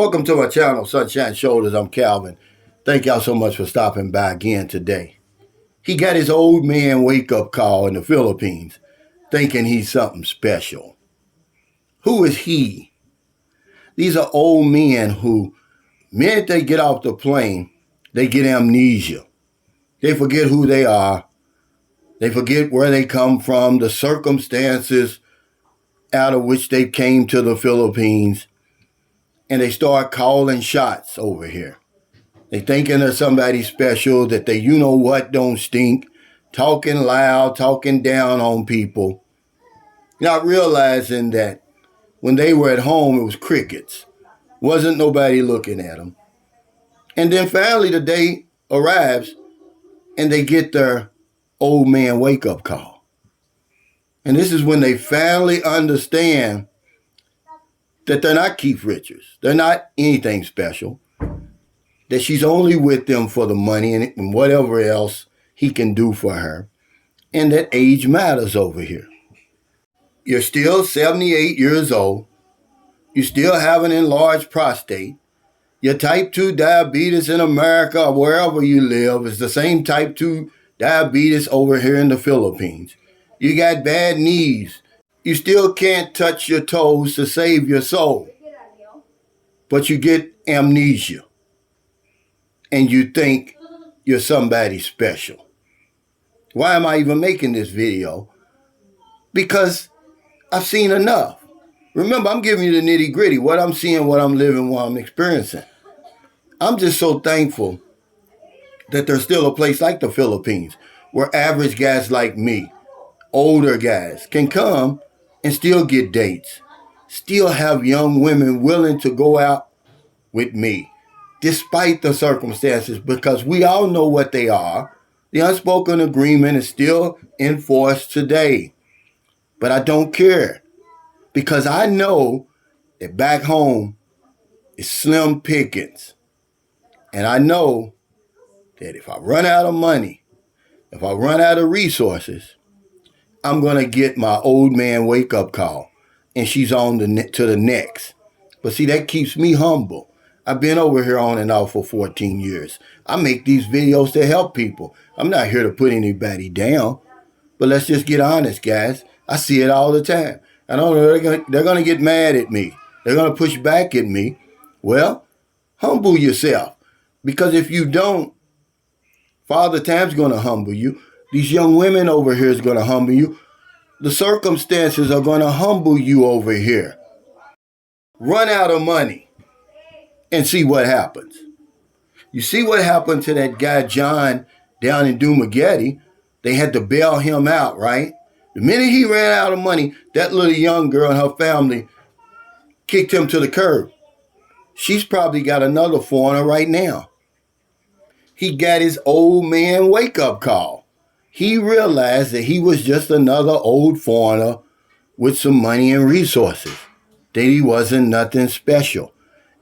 Welcome to my channel, Sunshine Shoulders. I'm Calvin. Thank y'all so much for stopping by again today. He got his old man wake-up call in the Philippines, thinking he's something special. Who is he? These are old men who, minute they get off the plane, they get amnesia. They forget who they are. They forget where they come from, the circumstances out of which they came to the Philippines. And they start calling shots over here. They thinking they're somebody special, that they you-know-what don't stink, talking loud, talking down on people, not realizing that when they were at home, it was crickets. Wasn't nobody looking at them. And then finally the day arrives and they get their old man wake-up call. And this is when they finally understand that they're not Keith Richards. They're not anything special. That she's only with them for the money and whatever else he can do for her. And that age matters over here. You're still 78 years old. You still have an enlarged prostate. Your type 2 diabetes in America or wherever you live is the same type 2 diabetes over here in the Philippines. You got bad knees. You still can't touch your toes to save your soul. But you get amnesia. And you think you're somebody special. Why am I even making this video? Because I've seen enough. Remember, I'm giving you the nitty gritty, what I'm seeing, what I'm living, what I'm experiencing. I'm just so thankful that there's still a place like the Philippines where average guys like me, older guys, can come and still get dates, still have young women willing to go out with me, despite the circumstances, because we all know what they are. The unspoken agreement is still in force today. But I don't care, because I know that back home is slim pickings. And I know that if I run out of money, if I run out of resources, I'm going to get my old man wake-up call, and she's on to the next. But see, that keeps me humble. I've been over here on and off for 14 years. I make these videos to help people. I'm not here to put anybody down. But let's just get honest, guys. I see it all the time. I know they're going to get mad at me. They're going to push back at me. Well, humble yourself. Because if you don't, Father Time's going to humble you. These young women over here is going to humble you. The circumstances are going to humble you over here. Run out of money and see what happens. You see what happened to that guy John down in Dumagetti. They had to bail him out, right? The minute he ran out of money, that little young girl and her family kicked him to the curb. She's probably got another foreigner right now. He got his old man wake-up call. He realized that he was just another old foreigner with some money and resources, that he wasn't nothing special.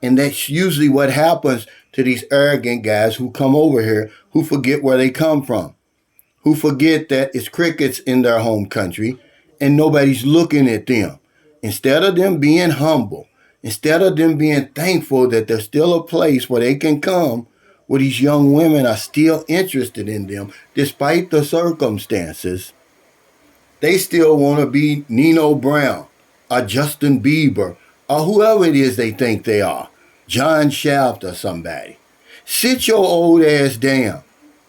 And that's usually what happens to these arrogant guys who come over here, who forget where they come from, who forget that it's crickets in their home country and nobody's looking at them. Instead of them being humble, instead of them being thankful that there's still a place where they can come, where these young women are still interested in them, despite the circumstances, they still want to be Nino Brown or Justin Bieber or whoever it is they think they are, John Shaft or somebody. Sit your old ass down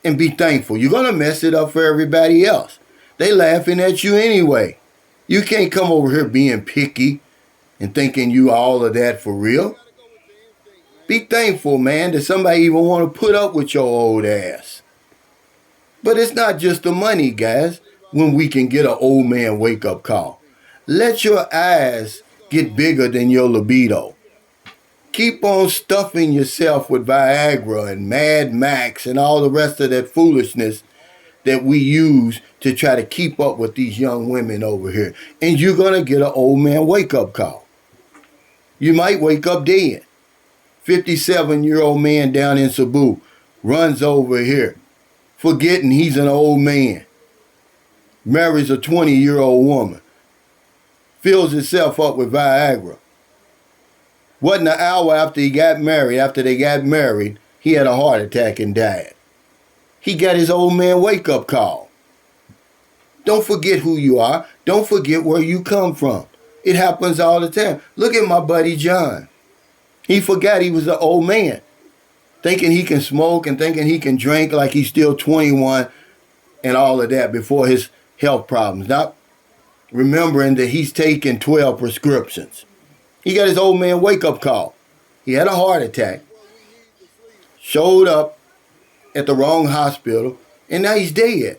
and be thankful. You're going to mess it up for everybody else. They laughing at you anyway. You can't come over here being picky and thinking you all of that for real. Be thankful, man, that somebody even want to put up with your old ass. But it's not just the money, guys, when we can get an old man wake-up call. Let your eyes get bigger than your libido. Keep on stuffing yourself with Viagra and Mad Max and all the rest of that foolishness that we use to try to keep up with these young women over here. And you're going to get an old man wake-up call. You might wake up dead. 57-year-old man down in Cebu runs over here, forgetting he's an old man. Marries a 20-year-old woman. Fills himself up with Viagra. Wasn't an hour after they got married, he had a heart attack and died. He got his old man wake-up call. Don't forget who you are. Don't forget where you come from. It happens all the time. Look at my buddy John. He forgot he was an old man, thinking he can smoke and thinking he can drink like he's still 21 and all of that before his health problems. Not remembering that he's taken 12 prescriptions. He got his old man wake-up call. He had a heart attack, showed up at the wrong hospital, and now he's dead.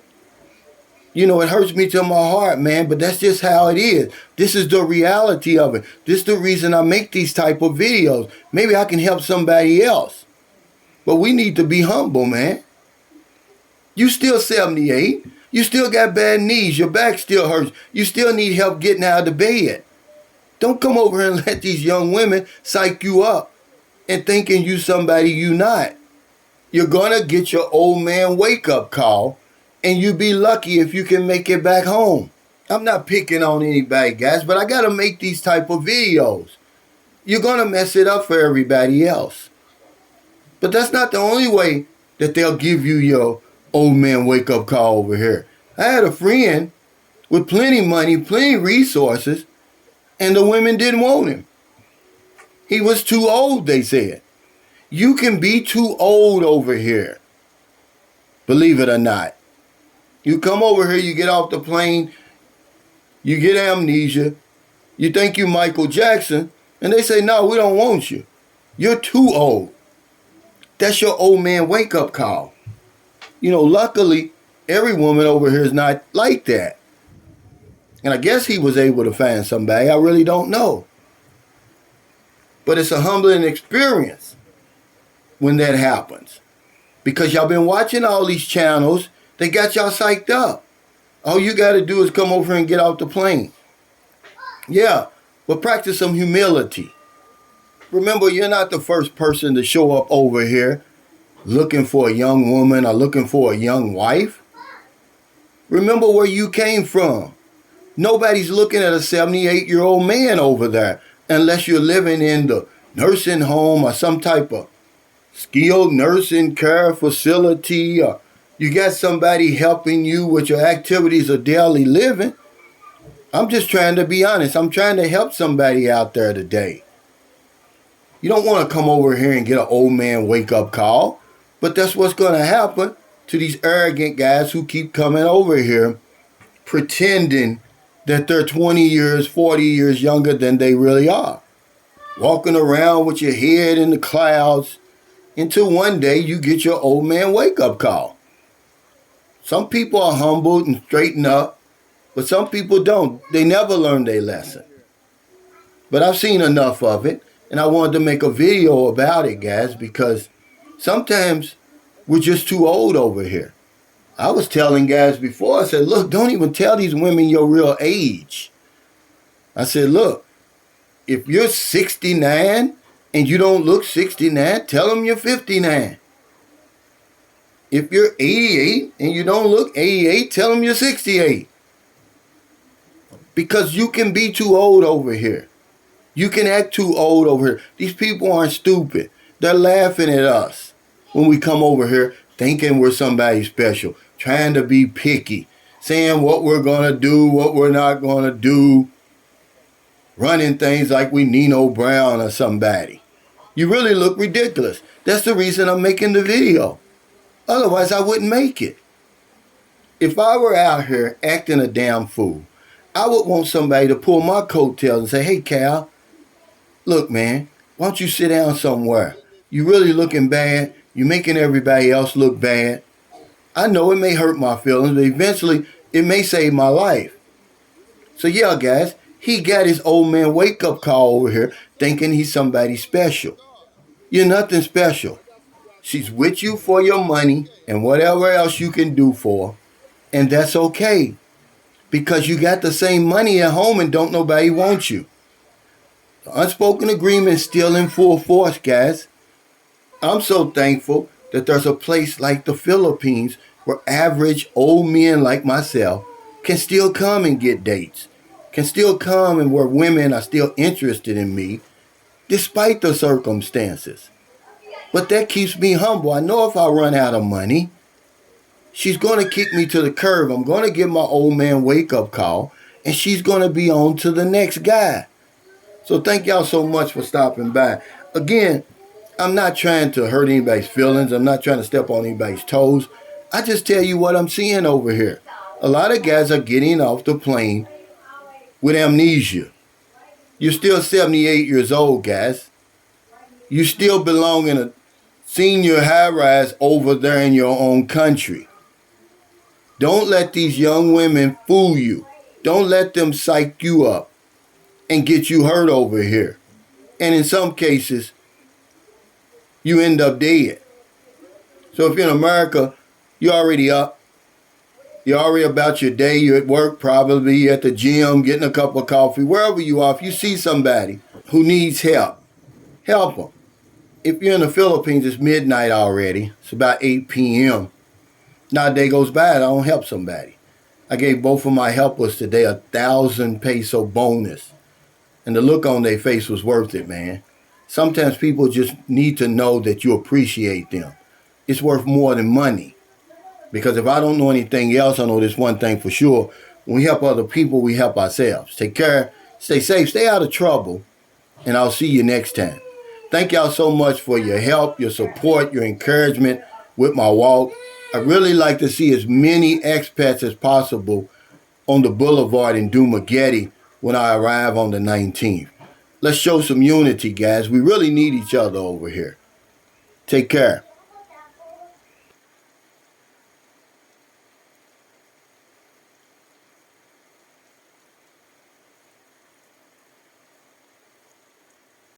You know, it hurts me to my heart, man, but that's just how it is. This is the reality of it. This is the reason I make these type of videos. Maybe I can help somebody else. But we need to be humble, man. You still 78. You still got bad knees. Your back still hurts. You still need help getting out of bed. Don't come over here and let these young women psych you up and thinking you somebody you not. You're going to get your old man wake-up call, and you be lucky if you can make it back home. I'm not picking on anybody, guys, but I got to make these type of videos. You're going to mess it up for everybody else. But that's not the only way that they'll give you your old man wake-up call over here. I had a friend with plenty money, plenty resources, and the women didn't want him. He was too old, they said. You can be too old over here. Believe it or not. You come over here, you get off the plane, you get amnesia, you think you Michael Jackson, and they say, no, we don't want you. You're too old. That's your old man wake-up call. You know, luckily, every woman over here is not like that. And I guess he was able to find somebody. I really don't know. But it's a humbling experience when that happens. Because y'all been watching all these channels. They got y'all psyched up. All you got to do is come over and get off the plane. Yeah, but practice some humility. Remember, you're not the first person to show up over here looking for a young woman or looking for a young wife. Remember where you came from. Nobody's looking at a 78-year-old man over there unless you're living in the nursing home or some type of skilled nursing care facility, or you got somebody helping you with your activities of daily living. I'm just trying to be honest. I'm trying to help somebody out there today. You don't want to come over here and get an old man wake-up call, but that's what's going to happen to these arrogant guys who keep coming over here pretending that they're 20 years, 40 years younger than they really are. Walking around with your head in the clouds until one day you get your old man wake-up call. Some people are humbled and straighten up, but some people don't. They never learn their lesson. But I've seen enough of it, and I wanted to make a video about it, guys, because sometimes we're just too old over here. I was telling guys before, I said, look, don't even tell these women your real age. I said, look, if you're 69 and you don't look 69, tell them you're 59. If you're 88 and you don't look 88, tell them you're 68. Because you can be too old over here. You can act too old over here. These people aren't stupid. They're laughing at us when we come over here thinking we're somebody special, trying to be picky, saying what we're going to do, what we're not going to do, running things like we Nino Brown or somebody. You really look ridiculous. That's the reason I'm making the video. Otherwise, I wouldn't make it. If I were out here acting a damn fool, I would want somebody to pull my coattails and say, hey, Cal, look, man, why don't you sit down somewhere? You really looking bad. You're making everybody else look bad. I know it may hurt my feelings, but eventually it may save my life. So yeah, guys, he got his old man wake-up call over here thinking he's somebody special. You're nothing special. She's with you for your money and whatever else you can do for her, and that's okay. Because you got the same money at home and don't nobody want you. The unspoken agreement is still in full force, guys. I'm so thankful that there's a place like the Philippines where average old men like myself can still come and get dates, can still come and where women are still interested in me. despite the circumstances. But that keeps me humble. I know if I run out of money, she's going to kick me to the curb. I'm going to give my old man wake-up call, and she's going to be on to the next guy. So thank y'all so much for stopping by. Again, I'm not trying to hurt anybody's feelings. I'm not trying to step on anybody's toes. I just tell you what I'm seeing over here. A lot of guys are getting off the plane with amnesia. You're still 78 years old, guys. You still belong in a senior high-rise over there in your own country. Don't let these young women fool you. Don't let them psych you up and get you hurt over here. And in some cases, you end up dead. So if you're in America, you're already up. You're already about your day. You're at work, probably. You're at the gym, getting a cup of coffee. Wherever you are, if you see somebody who needs help, help them. If you're in the Philippines, it's midnight already. It's about 8 p.m. Not a day goes by, I don't help somebody. I gave both of my helpers today 1,000 peso bonus. And the look on their face was worth it, man. Sometimes people just need to know that you appreciate them. It's worth more than money. Because if I don't know anything else, I know this one thing for sure. When we help other people, we help ourselves. Take care, stay safe, stay out of trouble, and I'll see you next time. Thank y'all so much for your help, your support, your encouragement with my walk. I really like to see as many expats as possible on the boulevard in Dumaguete when I arrive on the 19th. Let's show some unity, guys. We really need each other over here. Take care.